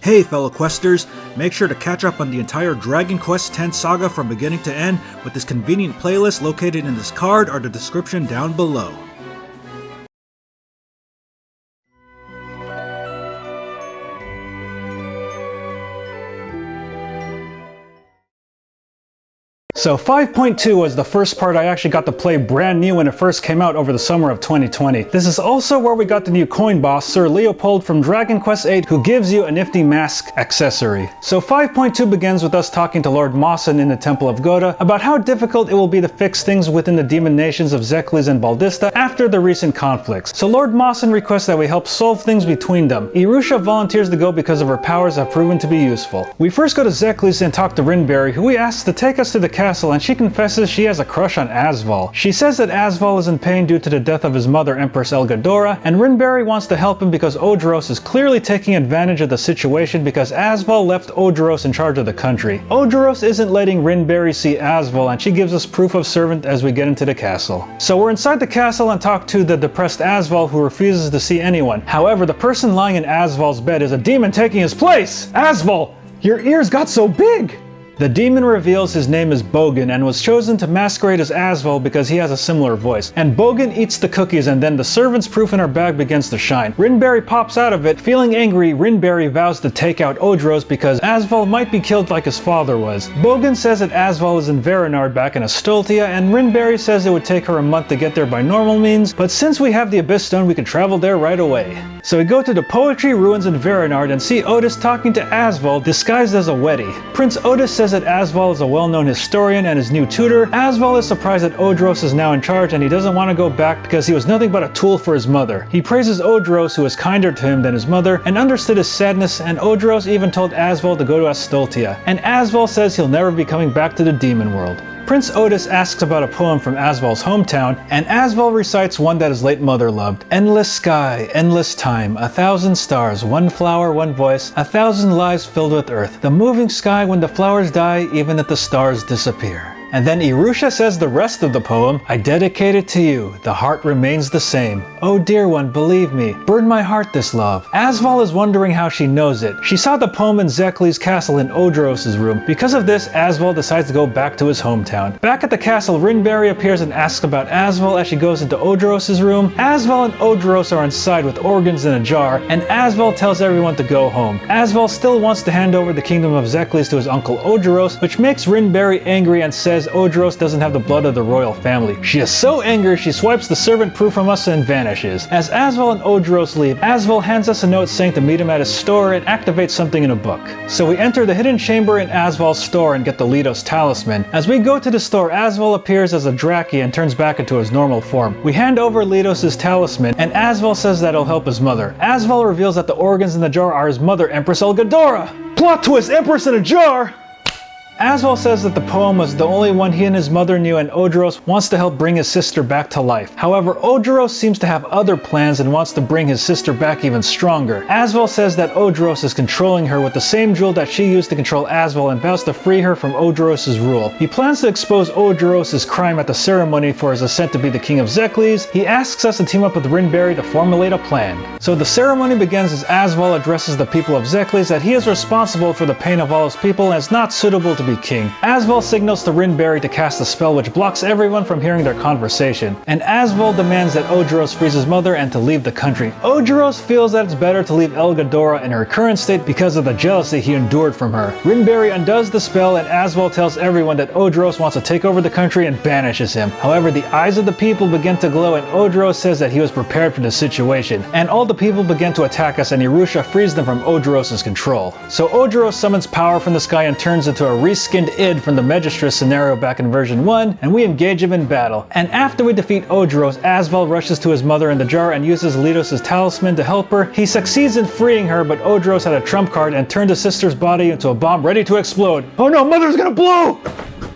Hey fellow questers, make sure to catch up on the entire Dragon Quest X saga from beginning to end with this convenient playlist located in this card or the description down below. So 5.2 was the first part I actually got to play brand new when it first came out over the summer of 2020. This is also where we got the new coin boss, Sir Leopold from Dragon Quest VIII, who gives you a nifty mask accessory. So 5.2 begins with us talking to Lord Mawson in the Temple of Goda about how difficult it will be to fix things within the demon nations of Zekles and Baldista after the recent conflicts. So Lord Mawson requests that we help solve things between them. Irusha volunteers to go because of her powers have proven to be useful. We first go to Zekles and talk to Rinberry, who we ask to take us to the castle, and she confesses she has a crush on Asval. She says that Asval is in pain due to the death of his mother, Empress Elgadora, and Rinberry wants to help him because Odros is clearly taking advantage of the situation because Asval left Odros in charge of the country. Odros isn't letting Rinberry see Asval, and she gives us proof of servant as we get into the castle. So we're inside the castle and talk to the depressed Asval, who refuses to see anyone. However, the person lying in Asval's bed is a demon taking his place! Asval! Your ears got so big! The demon reveals his name is Bogan and was chosen to masquerade as Asval because he has a similar voice. And Bogan eats the cookies, and then the servant's proof in her bag begins to shine. Rinberry pops out of it. Feeling angry, Rinberry vows to take out Odros because Asval might be killed like his father was. Bogan says that Asval is in Verenard back in Astoltia, and Rinberry says it would take her a month to get there by normal means, but since we have the Abyss Stone, we can travel there right away. So we go to the poetry ruins in Verenard and see Otis talking to Asval disguised as a Weddy. Prince Otis says that Asval is a well-known historian and his new tutor. Asval is surprised that Odros is now in charge and he doesn't want to go back because he was nothing but a tool for his mother. He praises Odros, who is kinder to him than his mother, and understood his sadness, and Odros even told Asval to go to Astoltia. And Asval says he'll never be coming back to the demon world. Prince Otis asks about a poem from Asval's hometown, and Asval recites one that his late mother loved. Endless sky, endless time, 1,000 stars, one flower, one voice, 1,000 lives filled with earth. The moving sky when the flowers die, even if the stars disappear. And then Irusha says the rest of the poem, I dedicate it to you, the heart remains the same. Oh dear one, believe me, burn my heart this love. Asval is wondering how she knows it. She saw the poem in Zekles' castle in Odros' room. Because of this, Asval decides to go back to his hometown. Back at the castle, Rinberry appears and asks about Asval as she goes into Odros' room. Asval and Odros are inside with organs in a jar, and Asval tells everyone to go home. Asval still wants to hand over the kingdom of Zekles to his uncle Odros, which makes Rinberry angry and says Odros doesn't have the blood of the royal family. She is so angry she swipes the servant proof from us and vanishes. As Asval and Odros leave, Asval hands us a note saying to meet him at his store and activate something in a book. So we enter the hidden chamber in Asval's store and get the Lidos talisman. As we go to the store, Asval appears as a Draki and turns back into his normal form. We hand over Lidos' talisman and Asval says that it'll help his mother. Asval reveals that the organs in the jar are his mother, Empress Elgadora! Plot twist! Empress in a jar! Asval says that the poem was the only one he and his mother knew, and Odros wants to help bring his sister back to life. However, Odros seems to have other plans and wants to bring his sister back even stronger. Asval says that Odros is controlling her with the same jewel that she used to control Asval and vows to free her from Odros' rule. He plans to expose Odros' crime at the ceremony for his ascent to be the king of Zekles. He asks us to team up with Rinberry to formulate a plan. So the ceremony begins as Asval addresses the people of Zekles that he is responsible for the pain of all his people and is not suitable to be king. Asval signals to Rinberry to cast a spell which blocks everyone from hearing their conversation, and Asval demands that Odros frees his mother and to leave the country. Odros feels that it's better to leave Elgadora in her current state because of the jealousy he endured from her. Rinberry undoes the spell and Asval tells everyone that Odros wants to take over the country and banishes him. However, the eyes of the people begin to glow and Odros says that he was prepared for this situation, and all the people begin to attack us and Irusha frees them from Odros' control. So Odros summons power from the sky and turns into a skinned id from the Magistress scenario back in version 1, and we engage him in battle. And after we defeat Odros, Asval rushes to his mother in the jar and uses Lidos' talisman to help her. He succeeds in freeing her, but Odros had a trump card and turned his sister's body into a bomb ready to explode. Oh no, mother's gonna blow!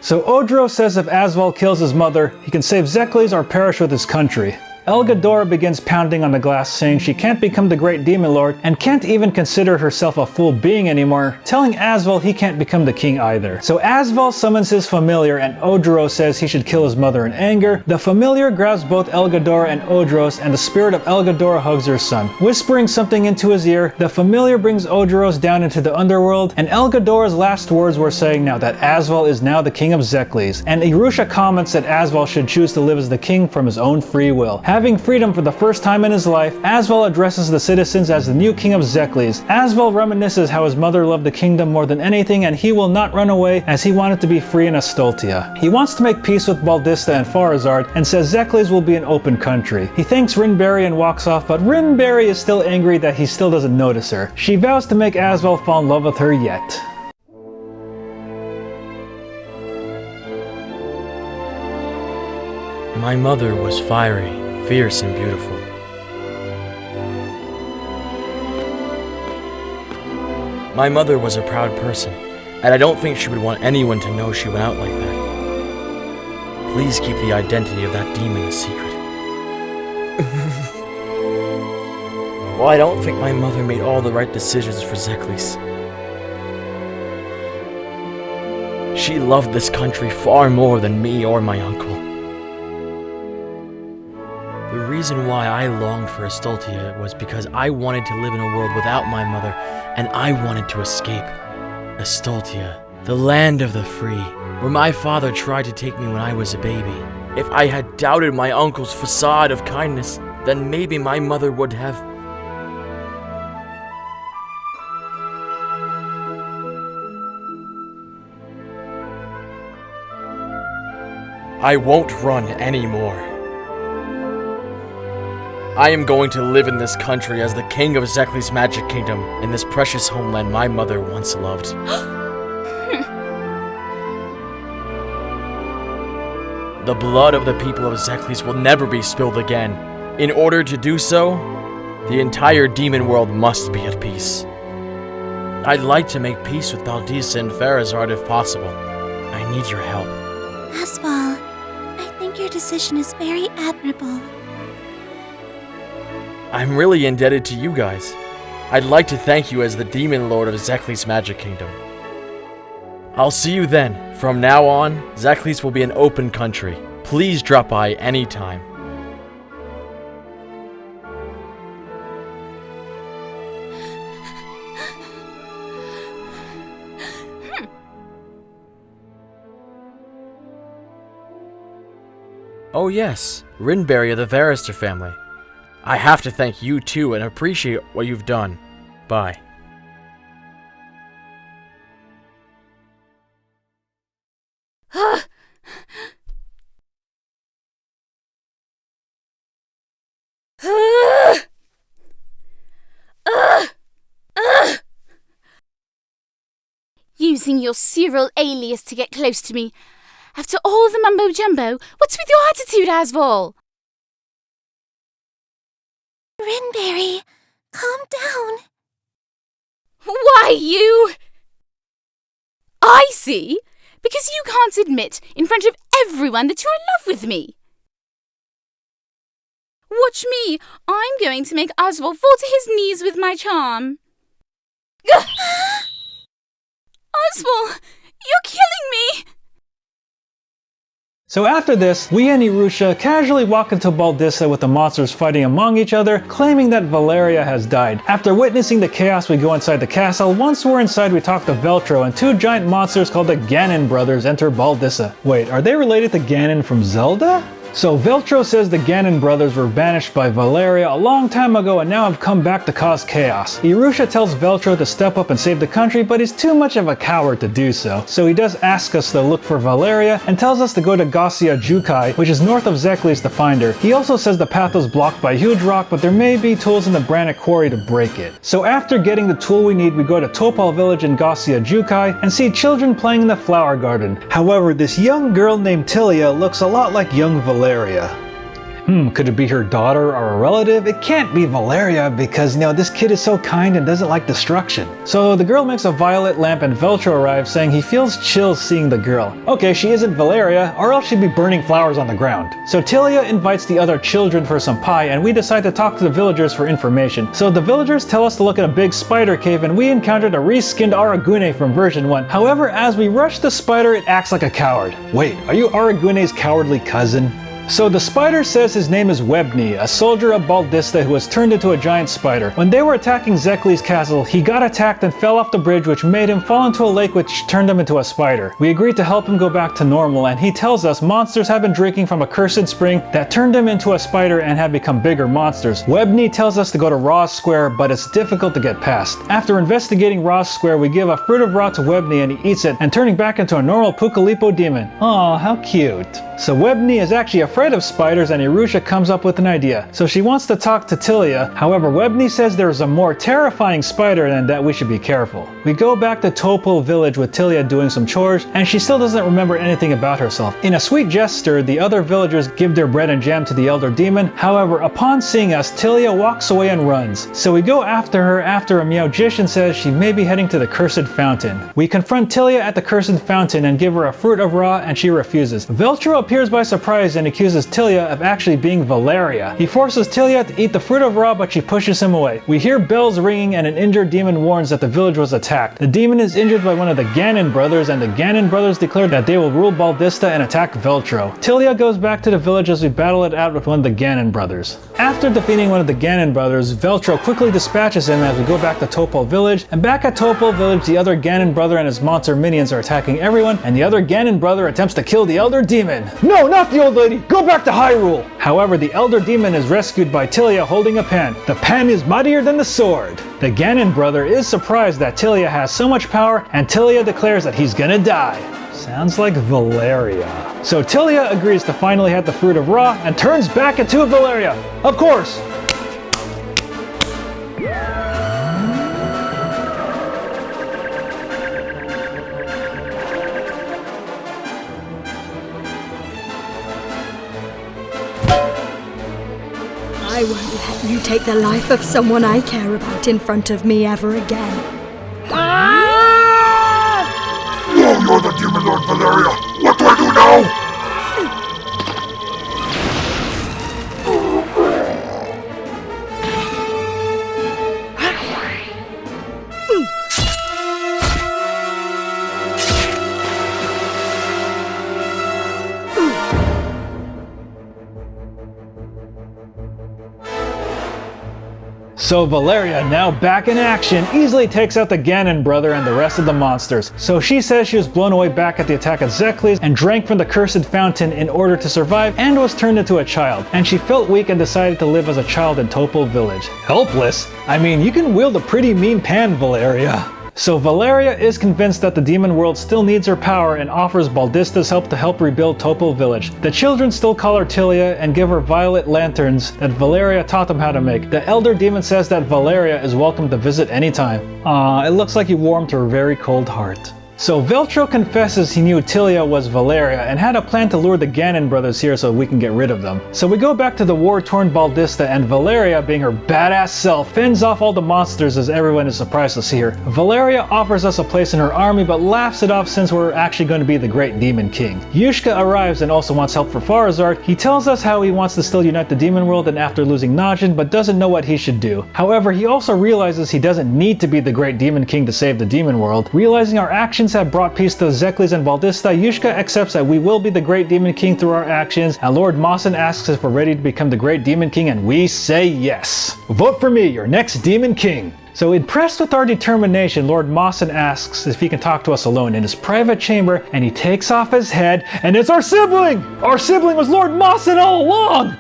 So Odros says if Asval kills his mother, he can save Zekles or perish with his country. Elgadora begins pounding on the glass, saying she can't become the great demon lord and can't even consider herself a full being anymore, telling Asval he can't become the king either. So Asval summons his familiar and Odros says he should kill his mother in anger. The familiar grabs both Elgadora and Odros, and the spirit of Elgadora hugs her son. Whispering something into his ear, the familiar brings Odros down into the underworld, and Elgadora's last words were saying now that Asval is now the king of Zekles, and Irusha comments that Asval should choose to live as the king from his own free will. Having freedom for the first time in his life, Asval addresses the citizens as the new king of Zekles. Asval reminisces how his mother loved the kingdom more than anything, and he will not run away as he wanted to be free in Astoltia. He wants to make peace with Baldista and Farazard and says Zekles will be an open country. He thanks Rinberry and walks off, but Rinberry is still angry that he still doesn't notice her. She vows to make Asval fall in love with her yet. My mother was fiery, fierce, and beautiful. My mother was a proud person, and I don't think she would want anyone to know she went out like that. Please keep the identity of that demon a secret. Well, I don't think my mother made all the right decisions for Zekles. She loved this country far more than me or my uncle. The reason why I longed for Astoltia was because I wanted to live in a world without my mother, and I wanted to escape. Astoltia, the land of the free, where my father tried to take me when I was a baby. If I had doubted my uncle's facade of kindness, then maybe my mother would have... I won't run anymore. I am going to live in this country as the king of Zekles' magic kingdom, in this precious homeland my mother once loved. The blood of the people of Zekles will never be spilled again. In order to do so, the entire demon world must be at peace. I'd like to make peace with Baldista and Farazard if possible. I need your help. Asval, I think your decision is very admirable. I'm really indebted to you guys. I'd like to thank you as the demon lord of Zekles' magic kingdom. I'll see you then. From now on, Zekles will be an open country. Please drop by anytime. Oh yes, Rinberry of the Varister family. I have to thank you too and appreciate what you've done. Bye. Using your serial alias to get close to me. After all the mumbo-jumbo, what's with your attitude, Asval? Rinberry, calm down. Why, you... I see. Because you can't admit in front of everyone that you're in love with me. Watch me. I'm going to make Asval fall to his knees with my charm. Asval, you're killing me! So after this, we and Irusha casually walk into Baldista with the monsters fighting among each other, claiming that Valeria has died. After witnessing the chaos, we go inside the castle. Once we're inside, we talk to Veltro, and two giant monsters called the Gannon Brothers enter Baldista. Wait, are they related to Ganon from Zelda? So Veltro says the Gannon brothers were banished by Valeria a long time ago and now have come back to cause chaos. Irusha tells Veltro to step up and save the country, but he's too much of a coward to do so. So he does ask us to look for Valeria and tells us to go to Gossia Jukai, which is north of Zekles, to find her. He also says the path was blocked by a huge rock, but there may be tools in the Brannick quarry to break it. So after getting the tool we need, we go to Topal village in Gossia Jukai and see children playing in the flower garden. However, this young girl named Tilia looks a lot like young Valeria. Could it be her daughter or a relative? It can't be Valeria because, this kid is so kind and doesn't like destruction. So the girl makes a violet lamp and Veltro arrives saying he feels chills seeing the girl. Okay, she isn't Valeria, or else she'd be burning flowers on the ground. So Tilia invites the other children for some pie and we decide to talk to the villagers for information. So the villagers tell us to look at a big spider cave and we encountered a reskinned Aragune from version 1. However, as we rush the spider, it acts like a coward. Wait, are you Aragune's cowardly cousin? So the spider says his name is Webney, a soldier of Baldista who was turned into a giant spider. When they were attacking Zekli's castle, he got attacked and fell off the bridge, which made him fall into a lake, which turned him into a spider. We agreed to help him go back to normal, and he tells us monsters have been drinking from a cursed spring that turned him into a spider and have become bigger monsters. Webney tells us to go to Raw's Square, but it's difficult to get past. After investigating Raw's Square, we give a fruit of Raw to Webney and he eats it, and turning back into a normal Pucalipo demon. Aw, how cute. So Webney is actually afraid of spiders and Irusha comes up with an idea. So she wants to talk to Tilia, however Webney says there's a more terrifying spider and that we should be careful. We go back to Topol village with Tilia doing some chores and she still doesn't remember anything about herself. In a sweet gesture, the other villagers give their bread and jam to the elder demon, however upon seeing us, Tilia walks away and runs. So we go after her after a Meowgician says she may be heading to the Cursed Fountain. We confront Tilia at the Cursed Fountain and give her a fruit of Ra and she refuses. Veltro appears by surprise and accuses Tilia of actually being Valeria. He forces Tilia to eat the fruit of Ra, but she pushes him away. We hear bells ringing and an injured demon warns that the village was attacked. The demon is injured by one of the Gannon brothers and the Gannon brothers declare that they will rule Baldista and attack Veltro. Tilia goes back to the village as we battle it out with one of the Gannon brothers. After defeating one of the Gannon brothers, Veltro quickly dispatches him as we go back to Topol village, and back at Topol village the other Gannon brother and his monster minions are attacking everyone, and the other Gannon brother attempts to kill the elder demon. No, not the old lady! Go back to Hyrule! However, the elder demon is rescued by Tilia holding a pen. The pen is mightier than the sword. The Gannon brother is surprised that Tilia has so much power, and Tilia declares that he's gonna die. Sounds like Valeria. So Tilia agrees to finally have the fruit of Ra and turns back into Valeria. Of course! I won't let you take the life of someone I care about in front of me ever again. No, you're the Demon Lord Valeria! What do I do now? So Valeria, now back in action, easily takes out the Gannon brother and the rest of the monsters. So she says she was blown away back at the attack of Zekles and drank from the Cursed Fountain in order to survive and was turned into a child. And she felt weak and decided to live as a child in Topol village. Helpless? I mean, you can wield a pretty mean pan, Valeria. So Valeria is convinced that the demon world still needs her power and offers Baldista's help to help rebuild Topol village. The children still call her Tilia and give her violet lanterns that Valeria taught them how to make. The elder demon says that Valeria is welcome to visit anytime. It looks like you warmed her very cold heart. So Veltro confesses he knew Tilia was Valeria and had a plan to lure the Gannon brothers here so we can get rid of them. So we go back to the war-torn Baldista and Valeria, being her badass self, fends off all the monsters as everyone is surprised to see her. Valeria offers us a place in her army but laughs it off since we're actually going to be the Great Demon King. Yushka arrives and also wants help for Farazard. He tells us how he wants to still unite the demon world and after losing Najin but doesn't know what he should do. However, he also realizes he doesn't need to be the Great Demon King to save the demon world. Realizing our actions have brought peace to Zekles and Baldista, Yushka accepts that we will be the Great Demon King through our actions, and Lord Mawson asks if we're ready to become the Great Demon King, and we say yes. Vote for me, your next Demon King. So impressed with our determination, Lord Mawson asks if he can talk to us alone in his private chamber, and he takes off his head, and it's our sibling! Our sibling was Lord Mawson all along!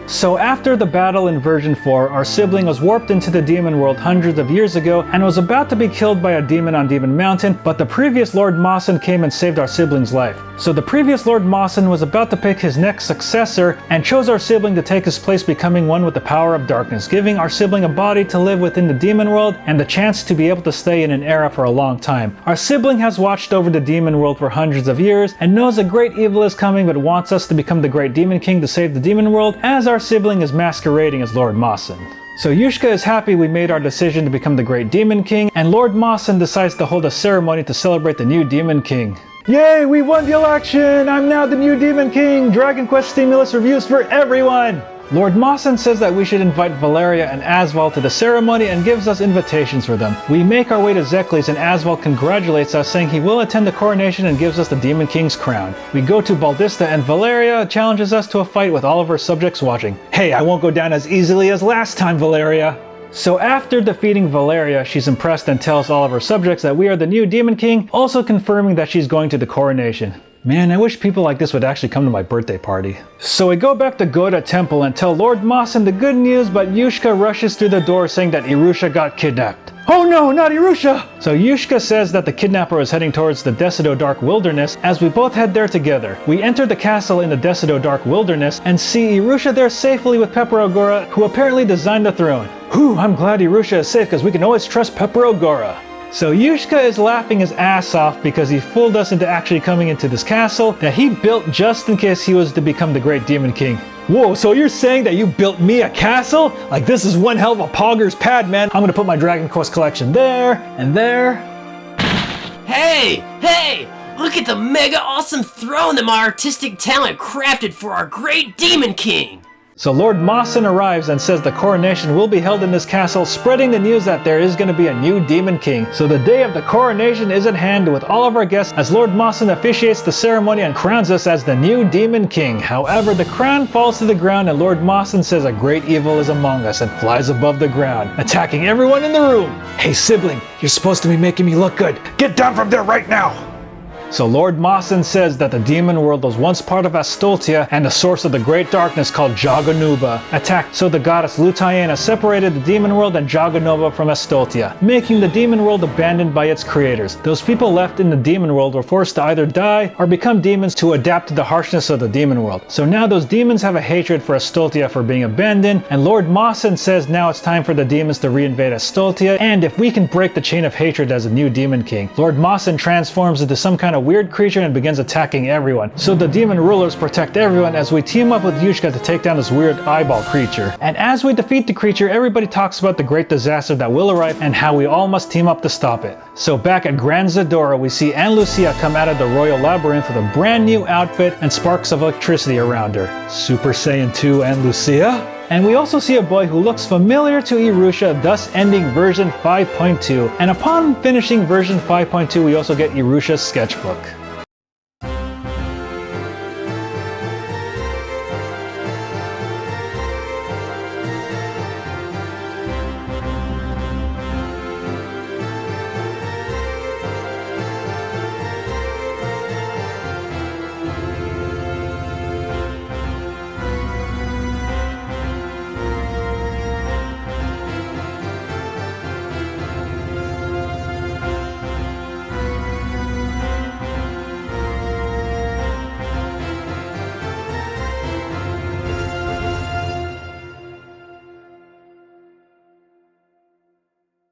So after the battle in version 4, our sibling was warped into the demon world hundreds of years ago and was about to be killed by a demon on Demon Mountain, but the previous Lord Mawson came and saved our sibling's life. So the previous Lord Mawson was about to pick his next successor and chose our sibling to take his place, becoming one with the power of darkness, giving our sibling a body to live within the demon world and the chance to be able to stay in an era for a long time. Our sibling has watched over the demon world for hundreds of years and knows a great evil is coming, but wants us to become the great demon king to save the demon world, as our sibling is masquerading as Lord Mawson. So Yushka is happy we made our decision to become the great demon king, and Lord Mawson decides to hold a ceremony to celebrate the new demon king. Yay, we won the election! I'm now the new demon king! Dragon Quest stimulus reviews for everyone! Lord Mawson says that we should invite Valeria and Asval to the ceremony and gives us invitations for them. We make our way to Zekli's and Asval congratulates us, saying he will attend the coronation and gives us the Demon King's crown. We go to Baldista and Valeria challenges us to a fight with all of her subjects watching. Hey, I won't go down as easily as last time, Valeria! So after defeating Valeria, she's impressed and tells all of her subjects that we are the new Demon King, also confirming that she's going to the coronation. Man, I wish people like this would actually come to my birthday party. So we go back to Goda Temple and tell Lord Mawson the good news, but Yushka rushes through the door saying that Irusha got kidnapped. Oh no, not Irusha! So Yushka says that the kidnapper is heading towards the Desido Dark Wilderness as we both head there together. We enter the castle in the Desido Dark Wilderness and see Irusha there safely with Peperogora, who apparently designed the throne. Whew, I'm glad Irusha is safe because we can always trust Peperogora. So Yushka is laughing his ass off because he fooled us into actually coming into this castle that he built just in case he was to become the great Demon King. Whoa, so you're saying that you built me a castle? Like, this is one hell of a pogger's pad, man. I'm gonna put my Dragon Quest collection there and there. Hey! Look at the mega awesome throne that my artistic talent crafted for our great Demon King! So Lord Mawson arrives and says the coronation will be held in this castle, spreading the news that there is going to be a new Demon King. So the day of the coronation is at hand with all of our guests as Lord Mawson officiates the ceremony and crowns us as the new Demon King. However, the crown falls to the ground and Lord Mawson says a great evil is among us and flies above the ground, attacking everyone in the room. Hey sibling, you're supposed to be making me look good. Get down from there right now! So Lord Mawson says that the demon world was once part of Astoltia and the source of the great darkness called Jaganuba attacked, so the goddess Lutayena separated the demon world and Jaganuba from Astoltia, making the demon world abandoned by its creators. Those people left in the demon world were forced to either die or become demons to adapt to the harshness of the demon world. So now those demons have a hatred for Astoltia for being abandoned, and Lord Mawson says now it's time for the demons to reinvade Astoltia, and if we can break the chain of hatred as a new Demon King. Lord Mawson transforms into some kind of weird creature and begins attacking everyone. So the demon rulers protect everyone as we team up with Yushka to take down this weird eyeball creature. And as we defeat the creature, everybody talks about the great disaster that will arrive and how we all must team up to stop it. So back at Grand Zadora, we see Anne Lucia come out of the Royal Labyrinth with a brand new outfit and sparks of electricity around her. Super Saiyan 2 Anne Lucia? And we also see a boy who looks familiar to Irusha, thus ending version 5.2. And upon finishing version 5.2, we also get Irusha's sketchbook.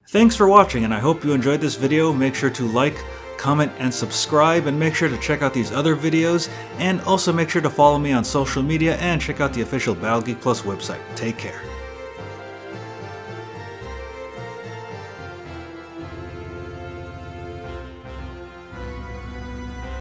Thanks for watching, and I hope you enjoyed this video. Make sure to like, comment, and subscribe, and make sure to check out these other videos, and also make sure to follow me on social media and check out the official Battle Geek Plus website. Take care.